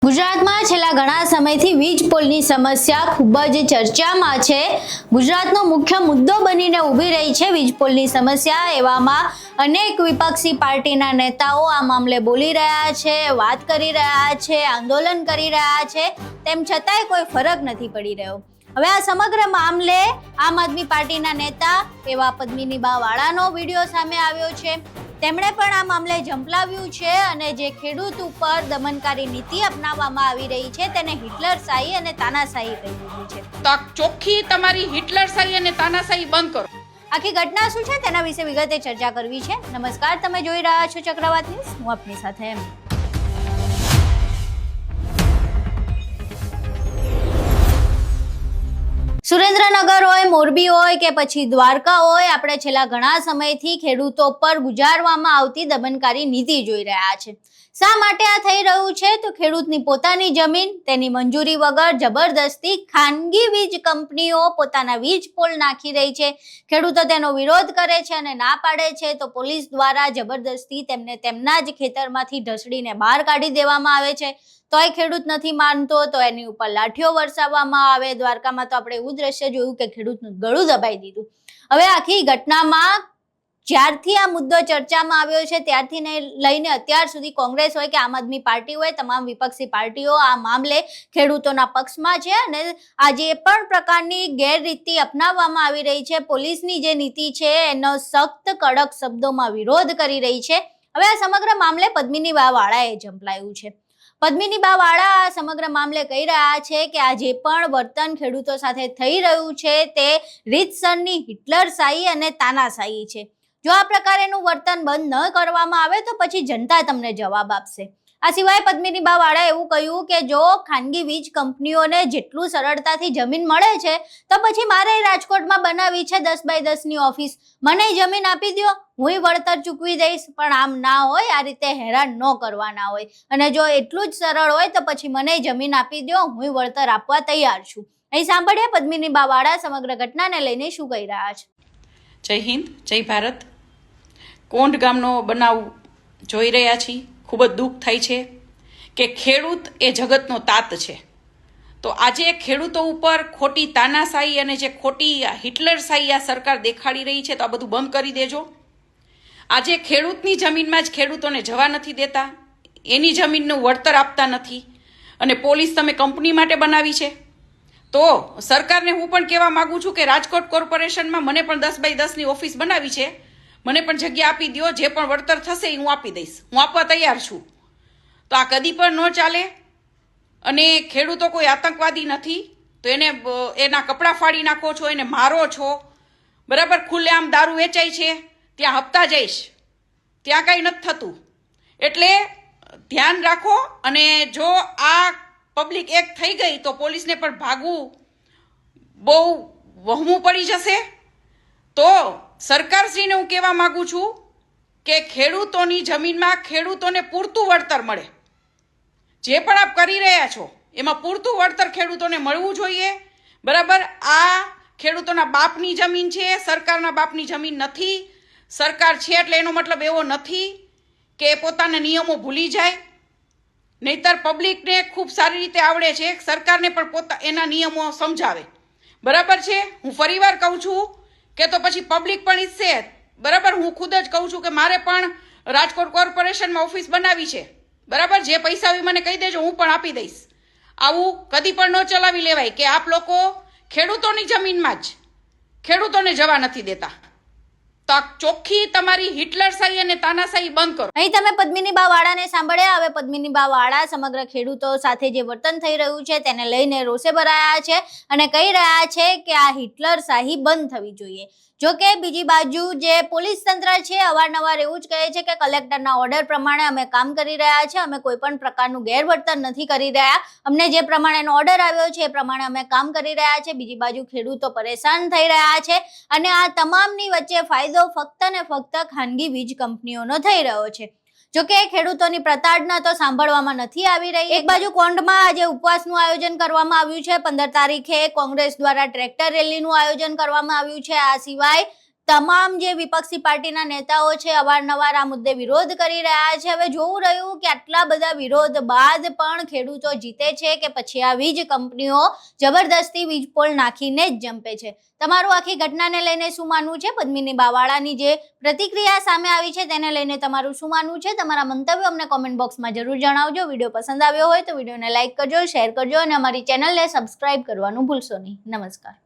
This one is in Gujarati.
ગુજરાતમાં છેલ્લા ઘણા સમયથી વીજ પોલની સમસ્યા ખૂબ જ ચર્ચામાં છે। ગુજરાતનો મુખ્ય મુદ્દો બનીને ઊભી રહી છે વીજ પોલની સમસ્યા। એવામાં અનેક વિપક્ષી પાર્ટીના નેતાઓ આ મામલે બોલી રહ્યા છે, વાત કરી રહ્યા છે, આંદોલન કરી રહ્યા છે, તેમ છતાંય કોઈ ફરક નથી પડી રહ્યો। હવે આ સમગ્ર મામલે આમ આદમી પાર્ટીના નેતા એવા પદ્મિનીબા વાળાનો વિડીયો સામે આવ્યો છે। તેમણે પણ આ મામલે ઝંપલાવ્યું છે અને જે ખેડૂત ઉપર દમનકારી નીતિ અપનાવવામાં આવી રહી છે તેને હિટલરશાહી અને તાનાશાહી કહી દીધી છે। તો ચોખ્ખી તમારી હિટલરશાહી અને તાનાશાહી બંધ કરો। આખી ઘટના શું છે તેના વિશે વિગતે ચર્ચા કરવી છે। નમસ્કાર, તમે જોઈ રહ્યા છો ચક્રવાત ન્યૂઝ, હું આપની સાથે એમ। સુરેન્દ્રનગર હોય, મોરબી હોય કે પછી દ્વારકા હોય, આપણે છેલ્લા ઘણા સમયથી ખેડૂતો પર ગુજારવામાં આવતી દમનકારી નીતિ જોઈ રહ્યા છે। શા માટે આ થઈ રહ્યું છે? તો ખેડૂતની પોતાની જમીન તેની મંજૂરી વગર જબરદસ્તી ખાનગી વીજ કંપનીઓ પોતાના વીજ પોલ નાખી રહી છે। ખેડૂતો તેનો વિરોધ કરે છે અને ના પાડે છે તો પોલીસ દ્વારા જબરદસ્તી તેમને તેમના જ ખેતરમાંથી ઢસડીને બહાર કાઢી દેવામાં આવે છે। તોય ખેડૂત નથી માનતો તો એની ઉપર લાઠીઓ વરસાવવામાં આવે। દ્વારકામાં તો આપણે એવું દ્રશ્ય જોયું કે ખેડૂતનું ગળું દબાઈ દીધું। હવે આખી ઘટનામાં જ્યારથી આ મુદ્દો ચર્ચામાં આવ્યો છે ત્યારથી લઈને અત્યાર સુધી કોંગ્રેસ હોય કે આમ આદમી પાર્ટી હોય, તમામ વિપક્ષી પાર્ટીઓ આ મામલે ખેડૂતોના પક્ષમાં છે અને આ જે પણ પ્રકારની ગેરરીતિ અપનાવવામાં આવી રહી છે, પોલીસની જે નીતિ છે એનો સખ્ત કડક શબ્દોમાં વિરોધ કરી રહી છે। હવે આ સમગ્ર મામલે પદ્મિનીબા વાળાએ ઝંપલાયું છે। પદ્મિનીબા વાળા આ સમગ્ર મામલે કહી રહ્યા છે કે આ જે પણ વર્તન ખેડૂતો સાથે થઈ રહ્યું છે તે રીતસરની હિટલરશાહી અને તાનાશાહી છે। જો આ પ્રકારેનું વર્તન બંધ ન કરવામાં આવે તો પછી જનતા તમને જવાબ આપશે। આ સિવાય પદ્મિનીબા વાળાએ એવું કહ્યું કે જો ખાનગી વીજ કંપનીઓને જેટલું સરળતાથી જમીન મળે છે તો પછી મારે રાજકોટમાં બનાવી છે 10 બાય 10ની ઓફિસ, મને જમીન આપી દો, હું વળતર ચૂકવી દઈશ। પણ આમ ના હોય, આ રીતે હેરાન ન કરવાના હોય અને જો એટલું જ સરળ હોય તો પછી મને જમીન આપી દો, હું વળતર આપવા તૈયાર છું। અહીં સાંભળીએ પદ્મિનીબા વાળા સમગ્ર ઘટનાને લઈને શું કહી રહ્યા છે। જય હિન્દ, જય ભારત। કોંઢ ગામનો બનાવ જોઈ રહ્યા છીએ। ખૂબ જ દુઃખ થાય છે કે ખેડૂત એ જગતનો તાત છે। તો આજે ખેડૂતો ઉપર ખોટી તાનાશાહી અને જે ખોટી હિટલરશાહી આ સરકાર દેખાડી રહી છે તો આ બધું બંધ કરી દેજો। આજે ખેડૂતની જમીનમાં જ ખેડૂતોને જવા નથી દેતા, એની જમીનનું વળતર આપતા નથી અને પોલીસ તમે કંપની માટે બનાવી છે। તો સરકારને હું પણ કહેવા માંગુ છું કે રાજકોટ કોર્પોરેશનમાં મને પણ 10 બાય 10ની ઓફિસ બનાવી છે, મને પણ જગ્યા આપી દો, જે પણ વળતર થશે એ હું આપી દઈશ, હું આપવા તૈયાર છું। તો આ કદી પણ ન ચાલે અને ખેડૂતો કોઈ આતંકવાદી નથી તો એને એના કપડાં ફાડી નાખો છો, એને મારો છો, બરાબર। ખુલ્લેઆમ દારૂ વેચાય છે ત્યાં હપ્તા જઈશ, ત્યાં કાંઈ નથી થતું। એટલે ધ્યાન રાખો અને જો આ પબ્લિક એક થઈ ગઈ તો પોલીસને પણ ભાગવું બહુ વહેમું પડી જશે। તો સરકારશ્રીને હું કહેવા માંગુ છું કે ખેડૂતોની જમીનમાં ખેડૂતોને પૂરતું વળતર મળે। જે પણ આપ કરી રહ્યા છો એમાં પૂરતું વળતર ખેડૂતોને મળવું જોઈએ, બરાબર। આ ખેડૂતોના બાપની જમીન છે, સરકારના બાપની જમીન નથી। સરકાર છે એટલે એનો મતલબ એવો નથી કે પોતાના નિયમો ભૂલી જાય, નહીતર પબ્લિકને ખૂબ સારી રીતે આવડે છે સરકારને પણ એના નિયમો સમજાવે, બરાબર છે। હું ફરીવાર કહું છું કે તો પછી પબ્લિક પણ ઈચ્છે, બરાબર। હું ખુદ જ કહું છું કે મારે પણ રાજકોટ કોર્પોરેશનમાં ઓફિસ બનાવી છે, બરાબર। જે પૈસા હોય મને કહી દેજો, હું પણ આપી દઈશ। આવું કદી પણ ન ચલાવી લેવાય કે આપ લોકો ખેડૂતોની જમીનમાં જ ખેડૂતોને જવા નથી દેતા। તો ચોખ્ખી તમારી હિટલરશાહી અને તાનાશાહી બંધ કરો। અહીં તમે પદ્મિનીબા વાળાને સાંભળ્યા। હવે પદ્મિનીબા વાળા સમગ્ર ખેડૂતો સાથે જે વર્તન થઈ રહ્યું છે તેને લઈને રોષે ભરાયા છે અને કહી રહ્યા છે કે આ હિટલરશાહી બંધ થવી જોઈએ। જો કે બીજી બાજુ જે પોલીસ તંત્ર છે અવારનવાર એવું જ કહે છે કે કલેક્ટરના ઓર્ડર પ્રમાણે અમે કામ કરી રહ્યા છે, અમે કોઈ પણ પ્રકારનું ગેરવર્તન નથી કરી રહ્યા, અમને જે પ્રમાણેનો ઓર્ડર આવ્યો છે એ પ્રમાણે અમે કામ કરી રહ્યા છે। બીજી બાજુ ખેડૂતો પરેશાન થઈ રહ્યા છે અને આ તમામની વચ્ચે ફાયદો ફક્ત ને ફક્ત ખાનગી વીજ કંપનીઓનો થઈ રહ્યો છે। જોકે ખેડૂતોની પ્રતાડના તો સાંભળવામાં નથી આવી રહી। એક બાજુ કોંઢમાં આજે ઉપવાસનું આયોજન કરવામાં આવ્યું છે, 15 તારીખે કોંગ્રેસ દ્વારા ટ્રેક્ટર રેલીનું આયોજન કરવામાં આવ્યું છે। આ સિવાય તમામ જે વિપક્ષી પાર્ટીના નેતાઓ છે અવારનવાર આ મુદ્દે વિરોધ કરી રહ્યા છે. હવે જોવું રહ્યું કે આટલા બધા વિરોધ બાદ પણ ખેડૂતો જીતે છે કે પછી આ વીજ કંપનીઓ જબરદસ્તી વીજ પોલ નાખીને જ જંપે છે. તમારું આખી ઘટનાને લઈને શું માનવું છે? પદ્મિની બાવાળાની જે પ્રતિક્રિયા સામે આવી છે તેને લઈને તમારું શું માનવું છે? તમારા મંતવ્યો અમને કોમેન્ટ બોક્સમાં જરૂર જણાવજો. વિડીયો પસંદ આવ્યો હોય તો વિડીયોને લાઇક કરજો, શેર કરજો અને અમારી ચેનલને સબસ્ક્રાઇબ કરવાનું ભૂલશો નહીં. નમસ્કાર.